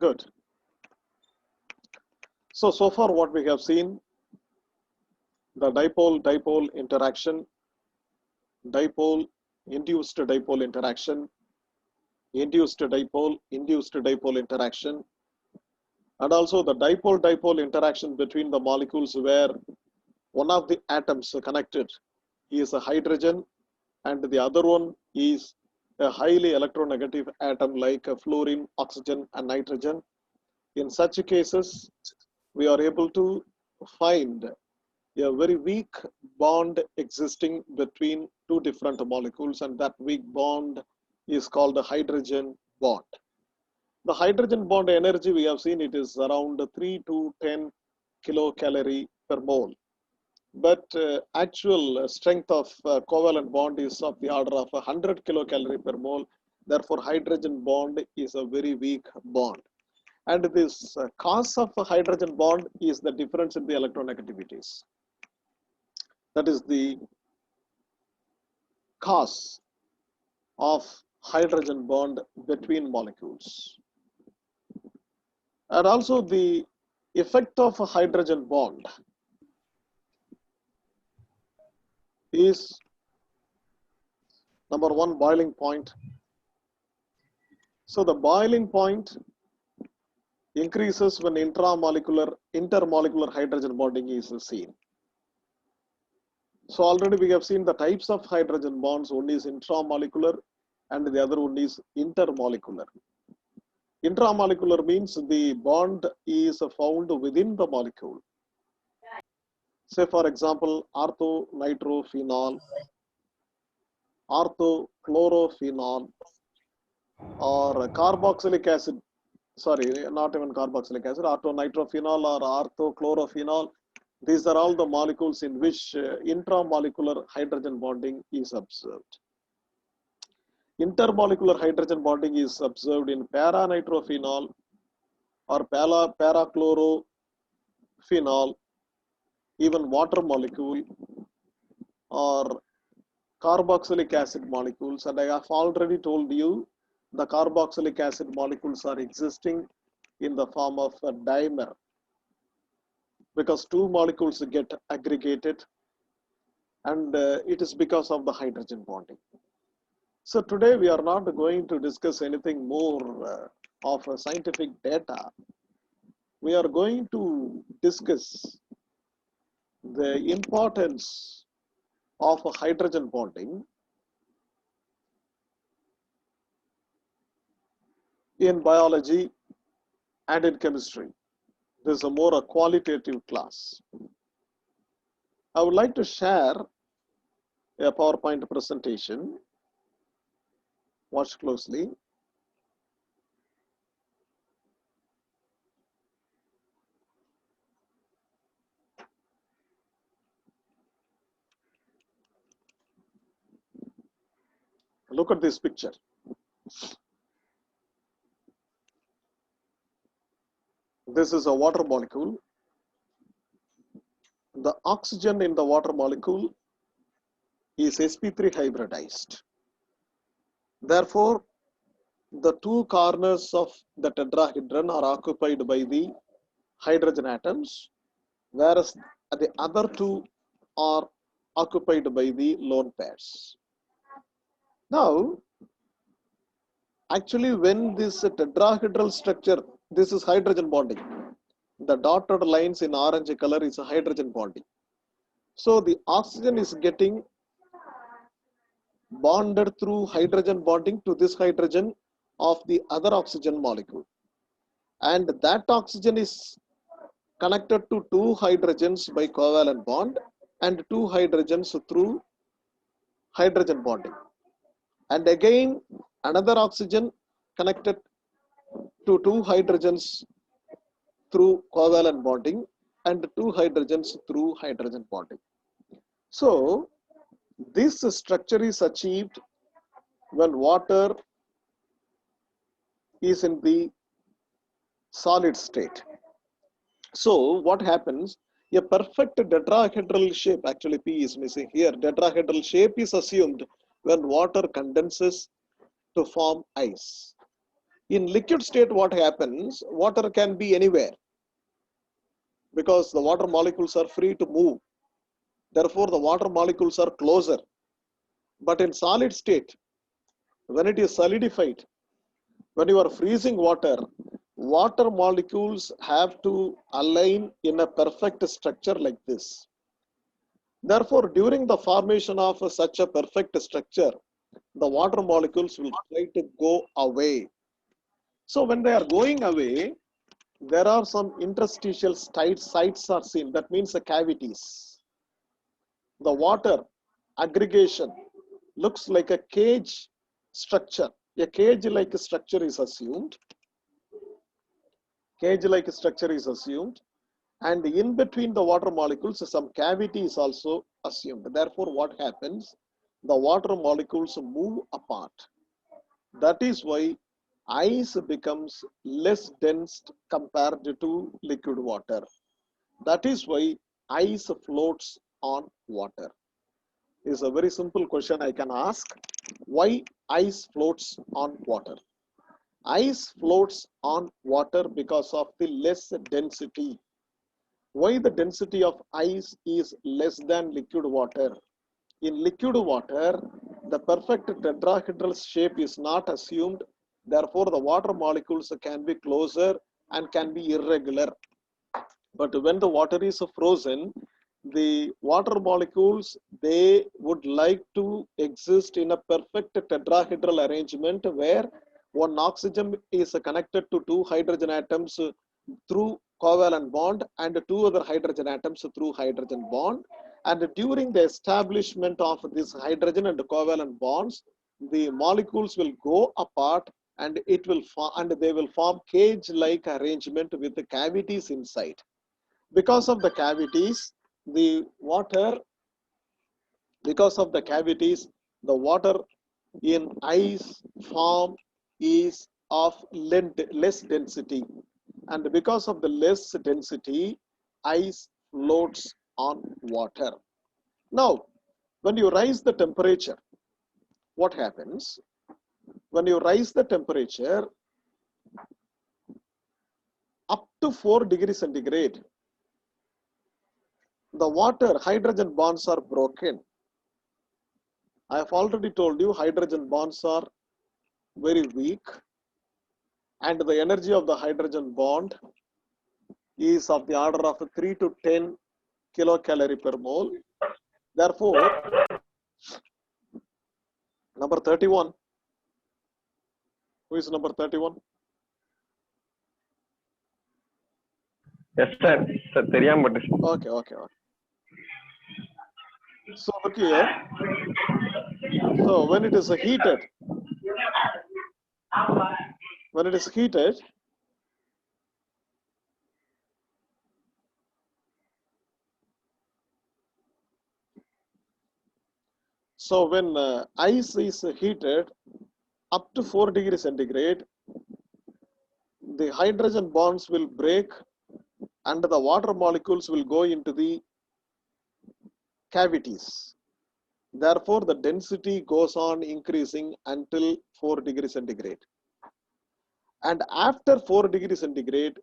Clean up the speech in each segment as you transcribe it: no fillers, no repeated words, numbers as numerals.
Good. So far what we have seen, the dipole-dipole interaction, dipole-induced dipole interaction, induced dipole interaction, and also the dipole-dipole interaction between the molecules where one of the atoms connected is a hydrogen and the other one is a highly electronegative atom like fluorine, oxygen, and nitrogen. In such cases, we are able to find a very weak bond existing between two different molecules, and that weak bond is called the hydrogen bond. The hydrogen bond energy we have seen it is around 3 to 10 kilocalorie per mole. But actual strength of covalent bond is of the order of 100 kilocalorie per mole. Therefore, hydrogen bond is a very weak bond. And this cause of a hydrogen bond is the difference in the electronegativities. That is the cause of hydrogen bond between molecules. And also the effect of a hydrogen bond is number one, boiling point. So the boiling point increases when intermolecular hydrogen bonding is seen. So already we have seen the types of hydrogen bonds. One is intramolecular and the other one is intermolecular. Intramolecular means the bond is found within the molecule. Say for example, orthonitrophenol, orthochlorophenol, or carboxylic acid. Sorry, not even carboxylic acid, orthonitrophenol or orthochlorophenol. These are all the molecules in which intramolecular hydrogen bonding is observed. Intermolecular hydrogen bonding is observed in paranitrophenol or parachlorophenol, even water molecule, or carboxylic acid molecules. And I have already told you the carboxylic acid molecules are existing in the form of a dimer because two molecules get aggregated, and it is because of the hydrogen bonding. So today we are not going to discuss anything more of scientific data. We are going to discuss the importance of hydrogen bonding in biology and in chemistry. This is a more qualitative class. I would like to share a PowerPoint presentation. Watch closely. Look at this picture. This is a water molecule. The oxygen in the water molecule is sp3 hybridized. Therefore, the two corners of the tetrahedron are occupied by the hydrogen atoms, whereas the other two are occupied by the lone pairs. Now, actually, when this tetrahedral structure, this is hydrogen bonding. The dotted lines in orange color is a hydrogen bonding. So the oxygen is getting bonded through hydrogen bonding to this hydrogen of the other oxygen molecule. And that oxygen is connected to two hydrogens by covalent bond and two hydrogens through hydrogen bonding. And again, another oxygen connected to two hydrogens through covalent bonding and two hydrogens through hydrogen bonding. So this structure is achieved when water is in the solid state. So what happens? A perfect tetrahedral shape, actually P is missing here, tetrahedral shape is assumed when water condenses to form ice. In liquid state, what happens? Water can be anywhere because the water molecules are free to move. Therefore, the water molecules are closer. But in solid state, when it is solidified, when you are freezing water, water molecules have to align in a perfect structure like this. Therefore, during the formation of such a perfect structure, the water molecules will try to go away. So when they are going away, there are some interstitial sites are seen. That means the cavities. The water aggregation looks like a cage structure. A cage-like structure is assumed. Cage-like structure is assumed. And in between the water molecules, some cavity is also assumed. Therefore, what happens? The water molecules move apart. That is why ice becomes less dense compared to liquid water. That is why ice floats on water. Is a very simple question I can ask. Why ice floats on water? Ice floats on water because of the less density. Why the density of ice is less than liquid water? In liquid water, the perfect tetrahedral shape is not assumed. Therefore, the water molecules can be closer and can be irregular. But when the water is frozen, the water molecules, they would like to exist in a perfect tetrahedral arrangement where one oxygen is connected to two hydrogen atoms through covalent bond and two other hydrogen atoms through hydrogen bond. And during the establishment of this hydrogen and covalent bonds, the molecules will go apart and it will they will form cage-like arrangement with the cavities inside. Because of the cavities, the water, the water in ice form is of less density. And because of the less density, ice floats on water. Now, when you raise the temperature, what happens? When you raise the temperature up to 4 degrees centigrade, the water hydrogen bonds are broken. I have already told you hydrogen bonds are very weak and the energy of the hydrogen bond is of the order of 3 to 10 kilocalorie per mole. Therefore, number 31. Who is number 31? Yes, sir. Sir, Okay. So look here. So when it is heated, so when ice is heated up to 4 degrees centigrade, the hydrogen bonds will break and the water molecules will go into the cavities. Therefore, the density goes on increasing until 4 degrees centigrade. And after 4 degrees centigrade,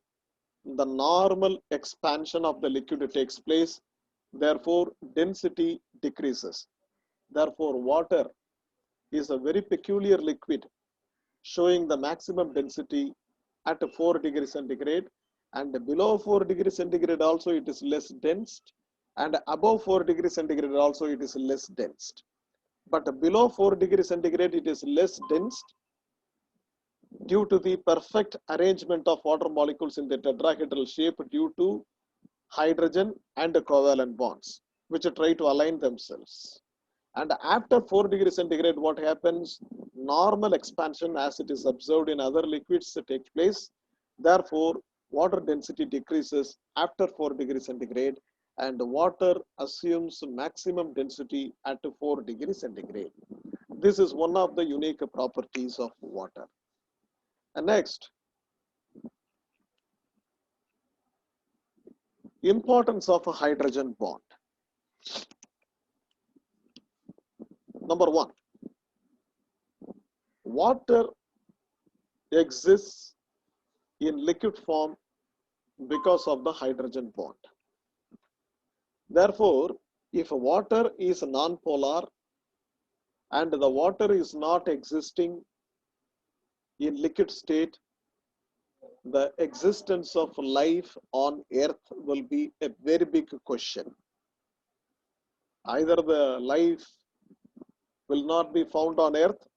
the normal expansion of the liquid takes place. Therefore, density decreases. Therefore, water is a very peculiar liquid showing the maximum density at 4 degrees centigrade, and below 4 degrees centigrade also it is less dense, and above 4 degrees centigrade also it is less dense. But below 4 degrees centigrade it is less dense due to the perfect arrangement of water molecules in the tetrahedral shape due to hydrogen and covalent bonds which try to align themselves. And after 4 degrees centigrade, what happens? Normal expansion as it is observed in other liquids takes place. Therefore, water density decreases after 4 degrees centigrade and water assumes maximum density at 4 degrees centigrade. This is one of the unique properties of water. And next, importance of a hydrogen bond. Number one, water exists in liquid form because of the hydrogen bond. Therefore, if water is non-polar and the water is not existing in liquid state, the existence of life on earth will be a very big question. Either the life will not be found on earth,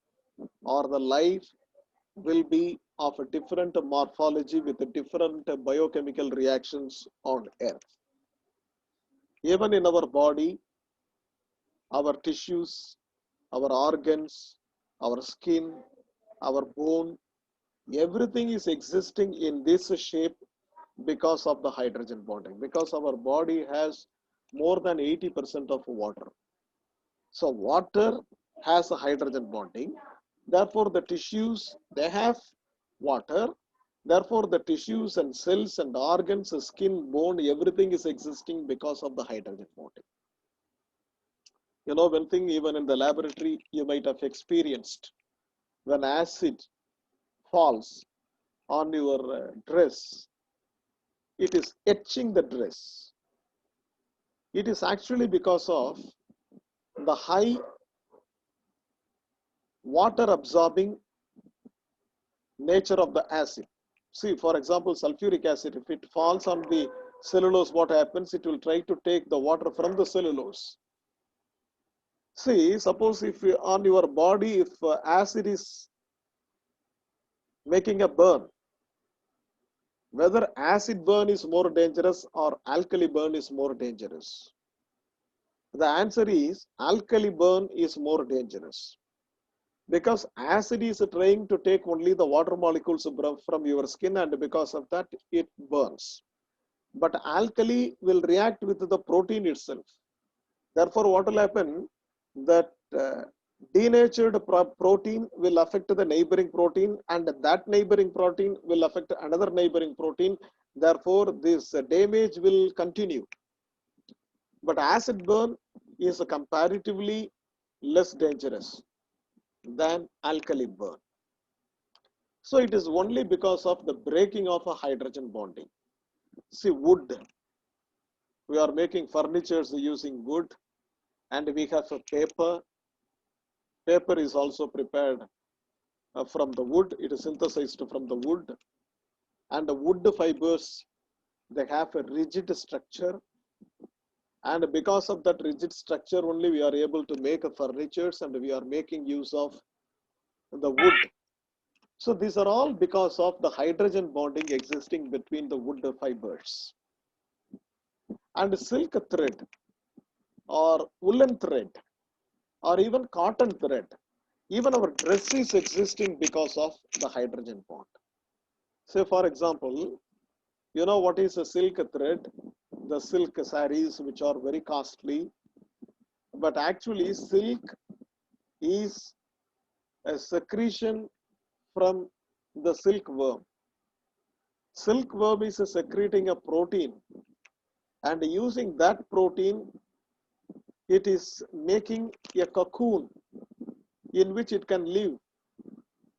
or the life will be of a different morphology with different biochemical reactions on earth. Even in our body, our tissues, our organs, our skin, our bone, everything is existing in this shape because of the hydrogen bonding, because our body has more than 80% of water. So water has a hydrogen bonding. Therefore, the tissues, they have water. Therefore, the tissues and cells and organs, skin, bone, everything is existing because of the hydrogen bonding. You know, one thing even in the laboratory you might have experienced, when acid falls on your dress, it is etching the dress. It is actually because of the high water absorbing nature of the acid. See, for example, sulfuric acid, if it falls on the cellulose, what happens? It will try to take the water from the cellulose. See, suppose if on your body, if acid is making a burn, whether acid burn is more dangerous or alkali burn is more dangerous? The answer is alkali burn is more dangerous, because acid is trying to take only the water molecules from your skin, and because of that it burns. But alkali will react with the protein itself. Therefore, what will happen? That denatured protein will affect the neighboring protein, and that neighboring protein will affect another neighboring protein. Therefore, this damage will continue. But acid burn is comparatively less dangerous than alkali burn. So it is only because of the breaking of a hydrogen bonding. See, wood, we are making furnitures using wood, and we have a paper. Paper is also prepared from the wood. It is synthesized from the wood, and the wood fibers, they have a rigid structure, and because of that rigid structure only we are able to make furnitures, and we are making use of the wood. So these are all because of the hydrogen bonding existing between the wood fibers. And silk thread or woolen thread or even cotton thread, even our dress is existing because of the hydrogen bond. Say for example, you know what is a silk thread? The silk sarees, which are very costly, but actually silk is a secretion from the silkworm. Silkworm is secreting a protein, and using that protein, it is making a cocoon in which it can live.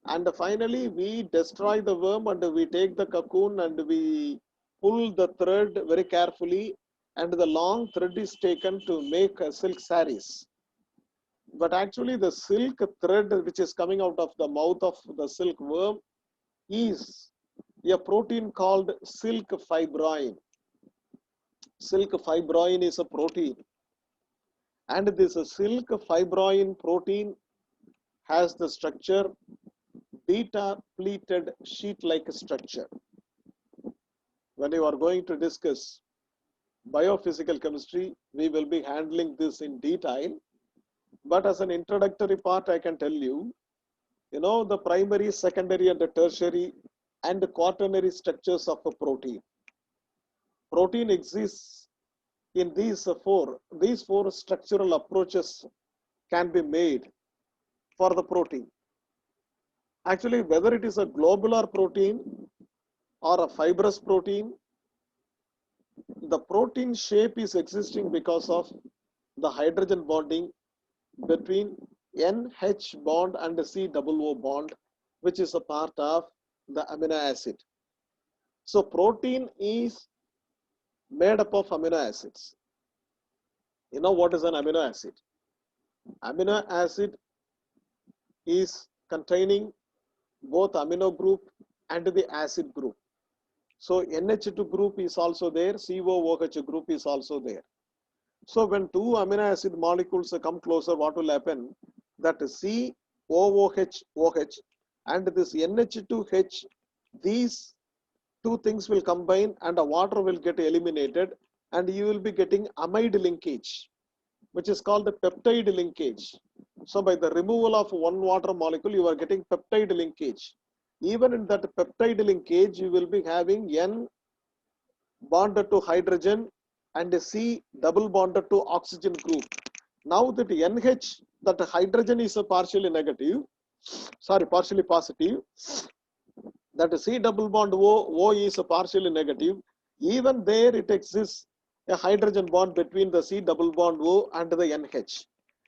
And finally, we destroy the worm, and we take the cocoon and we pull the thread very carefully, and the long thread is taken to make silk sarees. But actually, the silk thread which is coming out of the mouth of the silkworm is a protein called silk fibroin. Silk fibroin is a protein, and this silk fibroin protein has the structure beta pleated sheet-like structure. When you are going to discuss biophysical chemistry, we will be handling this in detail. But as an introductory part, I can tell you, you know, the primary, secondary, and the tertiary and the quaternary structures of a protein. Protein exists in these four structural approaches can be made for the protein. Actually, whether it is a globular protein or a fibrous protein, the protein shape is existing because of the hydrogen bonding between NH bond and COO bond, which is a part of the amino acid. So protein is made up of amino acids. You know what is an amino acid? Amino acid is containing both amino group and the acid group. So NH2 group is also there, COOH group is also there. So when two amino acid molecules come closer, what will happen? That COOH and this NH2H, these two things will combine and the water will get eliminated and you will be getting amide linkage, which is called the peptide linkage. So by the removal of one water molecule, you are getting peptide linkage. Even in that peptide linkage, you will be having N bonded to hydrogen and C double bonded to oxygen group. Now that NH, that hydrogen is a partially negative, partially positive, that C double bond O is a partially negative. Even there it exists a hydrogen bond between the C double bond O and the NH.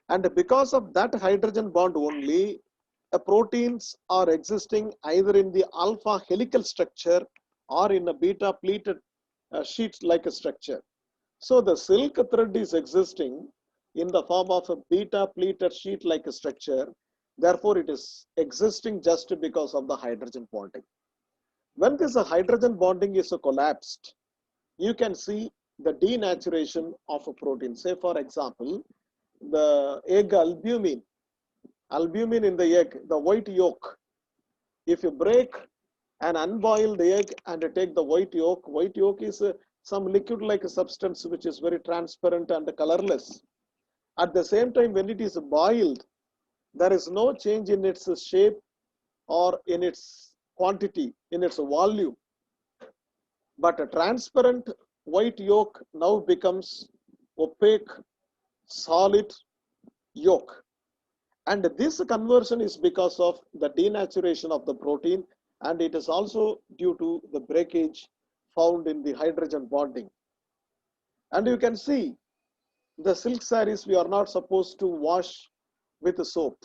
And because of that hydrogen bond only, proteins are existing either in the alpha helical structure or in a beta pleated sheet like a structure. So the silk thread is existing in the form of a beta pleated sheet like a structure. Therefore, it is existing just because of the hydrogen bonding. When this hydrogen bonding is collapsed, you can see the denaturation of a protein. Say, for example, the egg albumin in the egg, the white yolk. If you break and unboil the egg and take the white yolk is some liquid like a substance which is very transparent and colorless. At the same time, when it is boiled, there is no change in its shape or in its quantity, in its volume. But a transparent white yolk now becomes opaque, solid yolk. And this conversion is because of the denaturation of the protein, and it is also due to the breakage found in the hydrogen bonding. And you can see the silk sarees we are not supposed to wash with soap,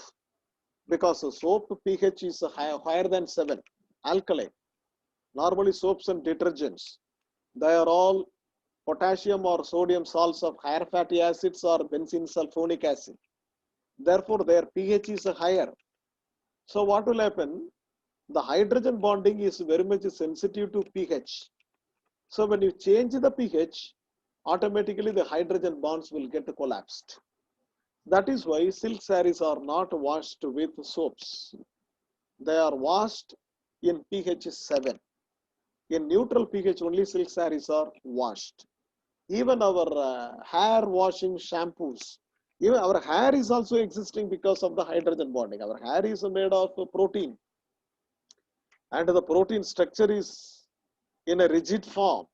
because the soap pH is higher than 7, alkaline. Normally soaps and detergents, they are all potassium or sodium salts of higher fatty acids or benzene sulfonic acid. Therefore, their pH is higher. So what will happen? The hydrogen bonding is very much sensitive to pH. So when you change the pH, automatically the hydrogen bonds will get collapsed. That is why silk sarees are not washed with soaps. They are washed in pH 7. In neutral pH, only silk sarees are washed. Even our hair washing shampoos, even our hair is also existing because of the hydrogen bonding. Our hair is made of protein, and the protein structure is in a rigid form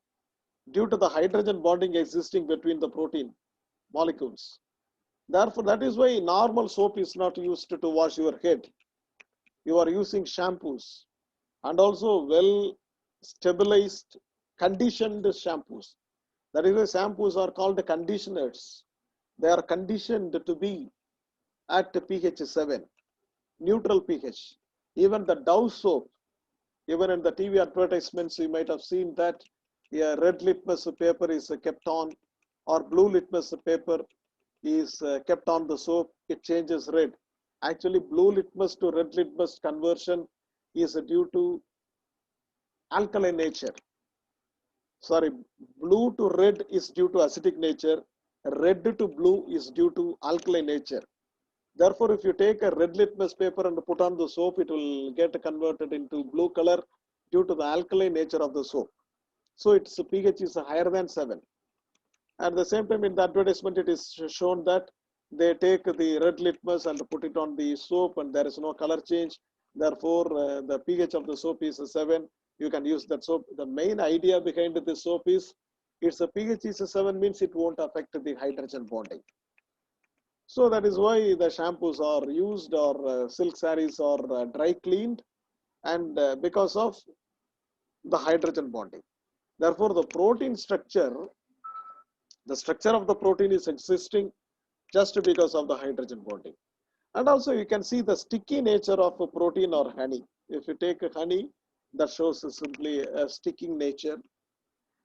due to the hydrogen bonding existing between the protein molecules. Therefore, that is why normal soap is not used to wash your head. You are using shampoos and also well stabilized, conditioned shampoos. That is why shampoos are called conditioners. They are conditioned to be at pH 7, neutral pH. Even the Dove soap, even in the TV advertisements, you might have seen that a red litmus paper is kept on, or blue litmus paper is kept on the soap, it changes red. Actually, blue litmus to red litmus conversion is due to alkaline nature. Sorry, blue to red is due to acidic nature, red to blue is due to alkaline nature. Therefore, if you take a red litmus paper and put on the soap, it will get converted into blue color due to the alkaline nature of the soap. So its pH is higher than 7. At the same time, in the advertisement, it is shown that they take the red litmus and put it on the soap and there is no color change. Therefore, the pH of the soap is 7. You can use that soap. The main idea behind the soap is its pH is 7 means it won't affect the hydrogen bonding. So that is why the shampoos are used or silk sarees are dry cleaned, and because of the hydrogen bonding. Therefore, the protein structure, the structure of the protein is existing just because of the hydrogen bonding. And also you can see the sticky nature of a protein or honey. If you take honey, that shows simply a sticking nature.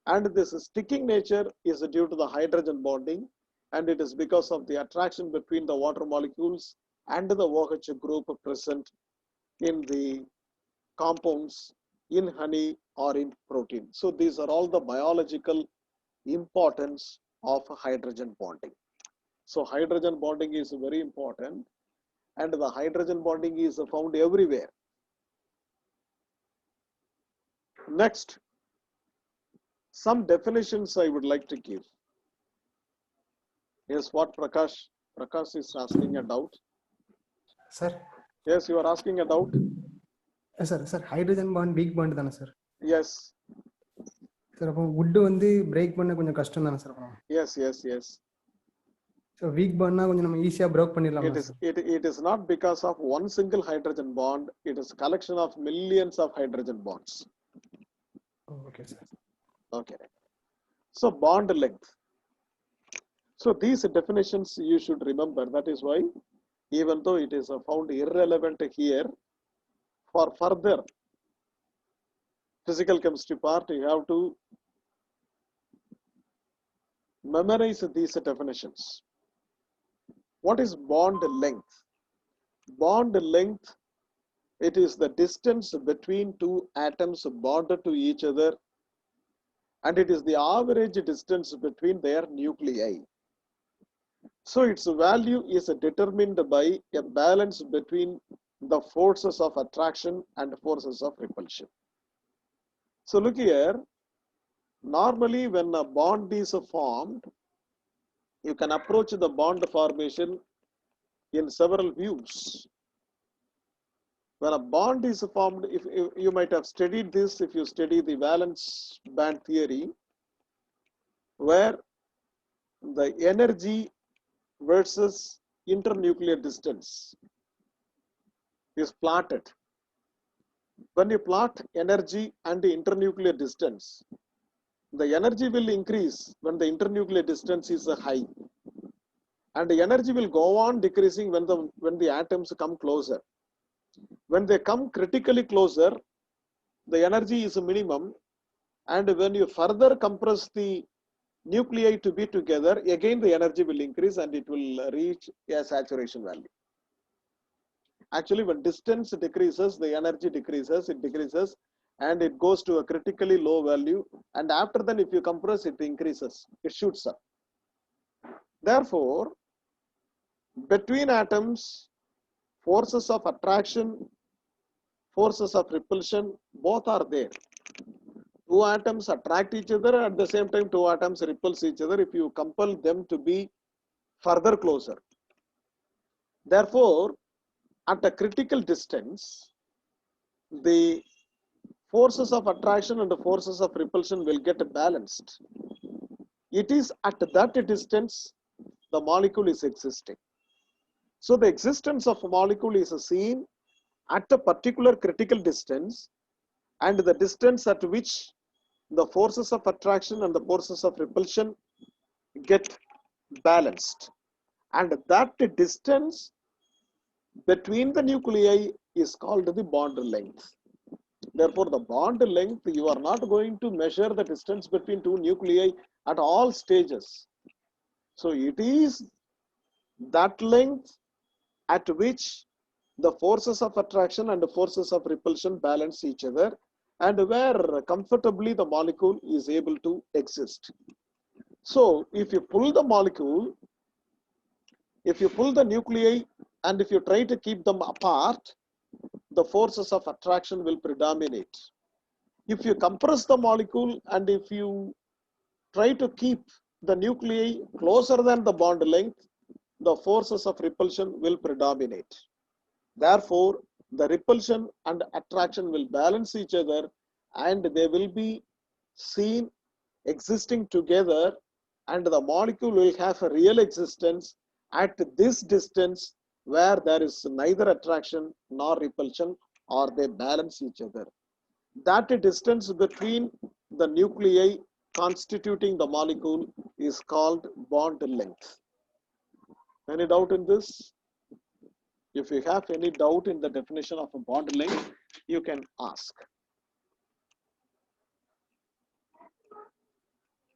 And this sticking nature is due to the hydrogen bonding, and it is because of the attraction between the water molecules and the OH group present in the compounds in honey or in protein. So these are all the biological importance of hydrogen bonding. So hydrogen bonding is very important, and the hydrogen bonding is found everywhere. Next, some definitions I would like to give. Yes, what Prakash is asking a doubt. Sir. Yes, you are asking a doubt. Sir, hydrogen bond weak bond தானே sir? Yes. Sir, அப்போ wood வந்து break பண்ண கொஞ்சம் கஷ்டம் தானே sir? Yes. So weak bond னா கொஞ்சம் நம்ம ஈஸியா break பண்ணிடலாம். It is not because of one single hydrogen bond. It is a collection of millions of hydrogen bonds. Oh, okay sir. Okay. So bond length. So these definitions you should remember. That is why, even though it is found irrelevant here, for further physical chemistry part, you have to memorize these definitions. What is bond length? Bond length, it is the distance between two atoms bonded to each other, and it is the average distance between their nuclei. So its value is determined by a balance between the forces of attraction and forces of repulsion. So look here, normally when a bond is formed, you can approach the bond formation in several views. When a bond is formed, if you might have studied this if you study the valence band theory, where the energy versus internuclear distance is plotted. When you plot energy and the internuclear distance, the energy will increase when the internuclear distance is high, and the energy will go on decreasing when the atoms come closer. When they come critically closer, the energy is minimum, and when you further compress the nuclei to be together, again the energy will increase and it will reach a saturation value. Actually, when distance decreases, the energy decreases, and it goes to a critically low value, and after then if you compress, it increases, it shoots up. Therefore, between atoms, forces of attraction, forces of repulsion, both are there. Two atoms attract each other, at the same time two atoms repulse each other if you compel them to be further closer. Therefore, at a critical distance, the forces of attraction and the forces of repulsion will get balanced. It is at that distance the molecule is existing. So the existence of a molecule is seen at a particular critical distance, and the distance at which the forces of attraction and the forces of repulsion get balanced. And that distance between the nuclei is called the bond length. Therefore, the bond length, you are not going to measure the distance between two nuclei at all stages. So it is that length at which the forces of attraction and the forces of repulsion balance each other, and where comfortably the molecule is able to exist. So if you pull the molecule, if you pull the nuclei, and if you try to keep them apart, the forces of attraction will predominate. If you compress the molecule and if you try to keep the nuclei closer than the bond length, the forces of repulsion will predominate. Therefore, the repulsion and attraction will balance each other, and they will be seen existing together, and the molecule will have a real existence at this distance where there is neither attraction nor repulsion, or they balance each other. That distance between the nuclei constituting the molecule is called bond length. Any doubt in this? If you have any doubt in the definition of a bond length, you can ask.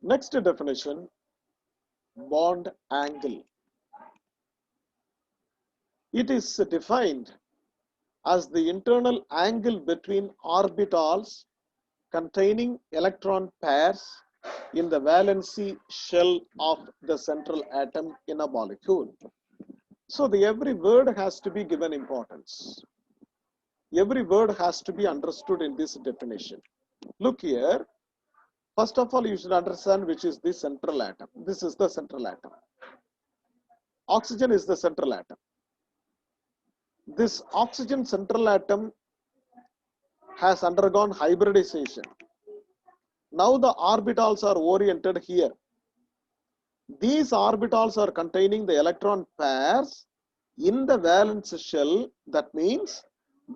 Next definition, bond angle. It is defined as the internal angle between orbitals containing electron pairs in the valency shell of the central atom in a molecule. So every word has to be given importance. Every word has to be understood in this definition. Look here. First of all, you should understand which is the central atom. This is the central atom. Oxygen is the central atom. This oxygen central atom has undergone hybridization. Now the orbitals are oriented here. These orbitals are containing the electron pairs in the valence shell. That means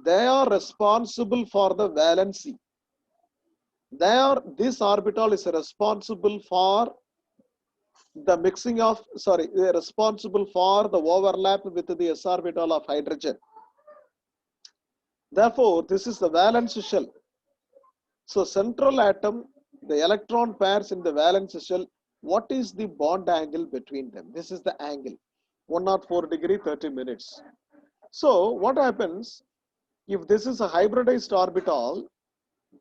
they are responsible for the valency. This orbital is responsible for the mixing of, they're responsible for the overlap with the s orbital of hydrogen. Therefore, this is the valence shell. So central atom, the electron pairs in the valence shell, what is the bond angle between them? This is the angle, 104 degree, 30 minutes. So what happens if this is a hybridized orbital?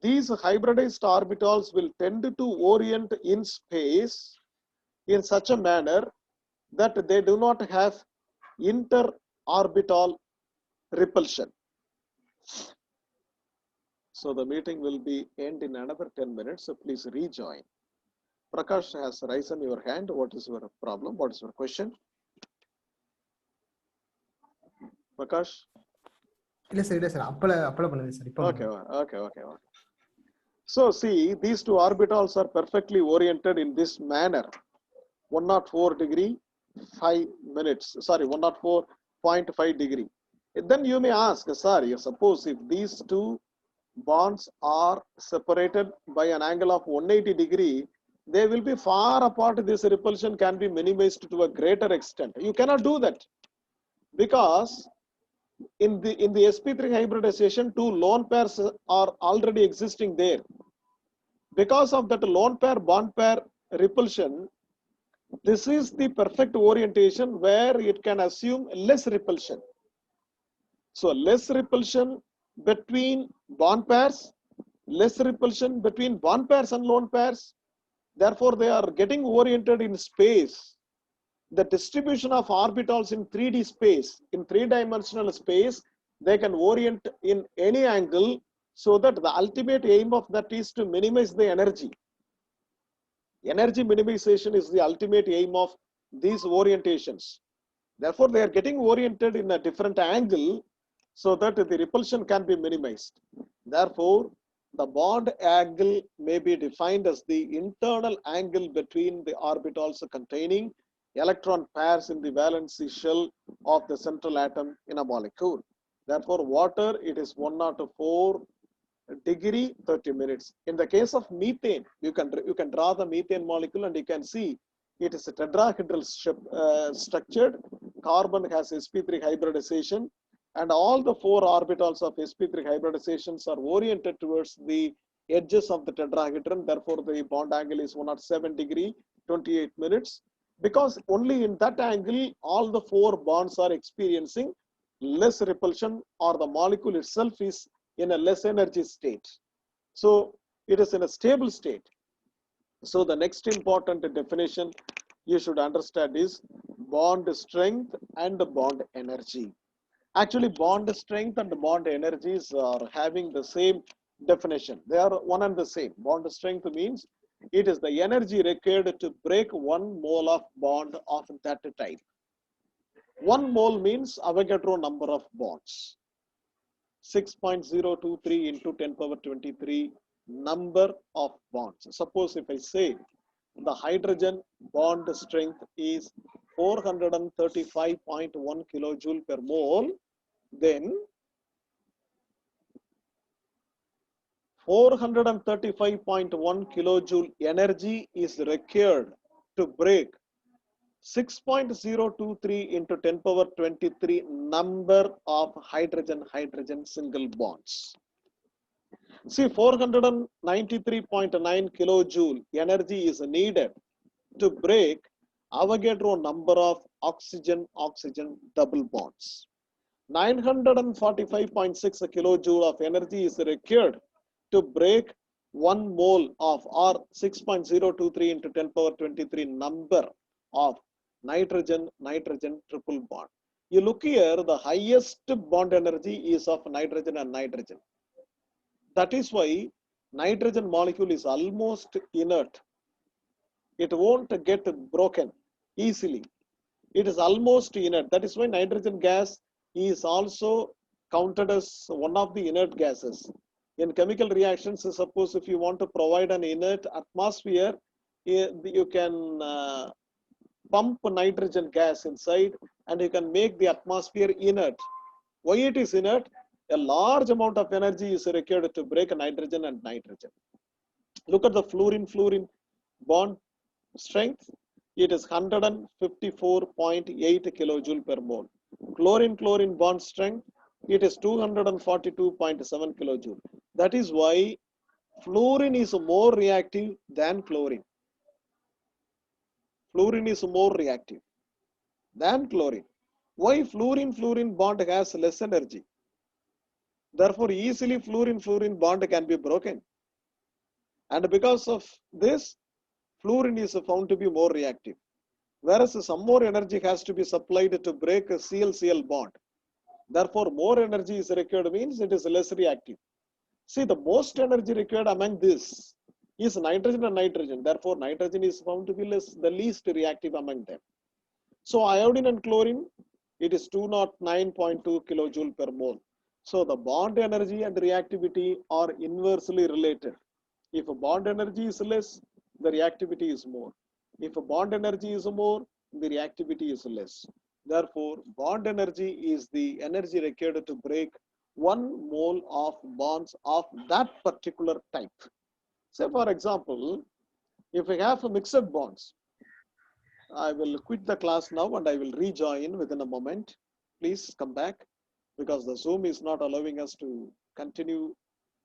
These hybridized orbitals will tend to orient in space in such a manner that they do not have interorbital repulsion. So the meeting will be end in another 10 minutes. So please rejoin. Prakash has raised your hand. What is your problem? What is your question? Prakash? இல்ல sir இல்ல sir அப்பள பண்ணுது sir இப்போ Okay. So see, these two orbitals are perfectly oriented in this manner. 104 degree, 5 minutes. Sorry, 104.5 degree. Then you may ask, sorry, suppose if these two bonds are separated by an angle of 180 degree, they will be far apart. This repulsion can be minimized to a greater extent. You cannot do that because in the sp3 hybridization, two lone pairs are already existing there. Because of that lone pair bond pair repulsion, this is the perfect orientation where it can assume less repulsion. So less repulsion between bond pairs, less repulsion between bond pairs and lone pairs. Therefore, they are getting oriented in space. The distribution of orbitals in 3D space, in three-dimensional space, they can orient in any angle, so that the ultimate aim of that is to minimize the energy. Energy minimization is the ultimate aim of these orientations. Therefore, they are getting oriented in a different angle so that the repulsion can be minimized. Therefore, the bond angle may be defined as the internal angle between the orbitals containing electron pairs in the valency shell of the central atom in a molecule. Therefore, water, it is 104 degree, 30 minutes. In the case of methane, you can draw the methane molecule and you can see it is a tetrahedral structured. Carbon has sp3 hybridization, and all the four orbitals of sp3 hybridizations are oriented towards the edges of the tetrahedron. Therefore, the bond angle is 107 degree, 28 minutes. Because only in that angle, all the four bonds are experiencing less repulsion, or the molecule itself is in a less energy state. So it is in a stable state. So the next important definition you should understand is bond strength and bond energy. Actually, bond strength and bond energies are having the same definition. They are one and the same. Bond strength means it is the energy required to break 1 mole of bond of that type. 1 mole means Avogadro number of bonds. 6.023 into 10 power 23 number of bonds. Suppose if I say the hydrogen bond strength is 435.1 kilojoule per mole, then 435.1 kilojoule energy is required to break 6.023 into 10 power 23 number of hydrogen single bonds. See, 493.9 kilojoule energy is needed to break Avogadro number of oxygen-oxygen double bonds. 945.6 kilojoule of energy is required to break 1 mole of or 6.023 into 10 power 23 number of nitrogen-nitrogen triple bond. You look here, the highest bond energy is of nitrogen and nitrogen. That is why nitrogen molecule is almost inert. It won't get broken easily. It is almost inert. That is why nitrogen gas is also counted as one of the inert gases. In chemical reactions, suppose if you want to provide an inert atmosphere, you can pump nitrogen gas inside and you can make the atmosphere inert. Why it is inert? A large amount of energy is required to break nitrogen and nitrogen. Look at the fluorine-fluorine bond strength. It is 154.8 kilojoule per mole. Chlorine-chlorine bond strength, it is 242.7 kilojoule. That is why fluorine is more reactive than chlorine. Fluorine is more reactive than chlorine. Why fluorine-fluorine bond has less energy? Therefore, easily fluorine-fluorine bond can be broken. And because of this, fluorine is found to be more reactive. Whereas some more energy has to be supplied to break a Cl-Cl bond. Therefore, more energy is required means it is less reactive. See, the most energy required among this is nitrogen and nitrogen. Therefore, nitrogen is found to be the least reactive among them. So, iodine and chlorine, it is 209.2 kilojoule per mole. So, the bond energy and reactivity are inversely related. If a bond energy is less, the reactivity is more. If a bond energy is more, the reactivity is less. Therefore, bond energy is the energy required to break 1 mole of bonds of that particular type. Say, for example, if we have mixed bonds, I will quit the class now and I will rejoin within a moment. Please come back because the Zoom is not allowing us to continue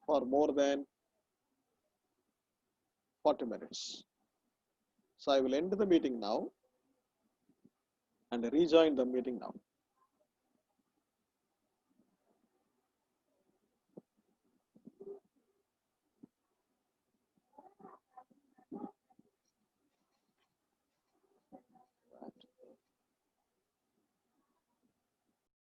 for more than 40 minutes. So I will end the meeting now and rejoin the meeting now.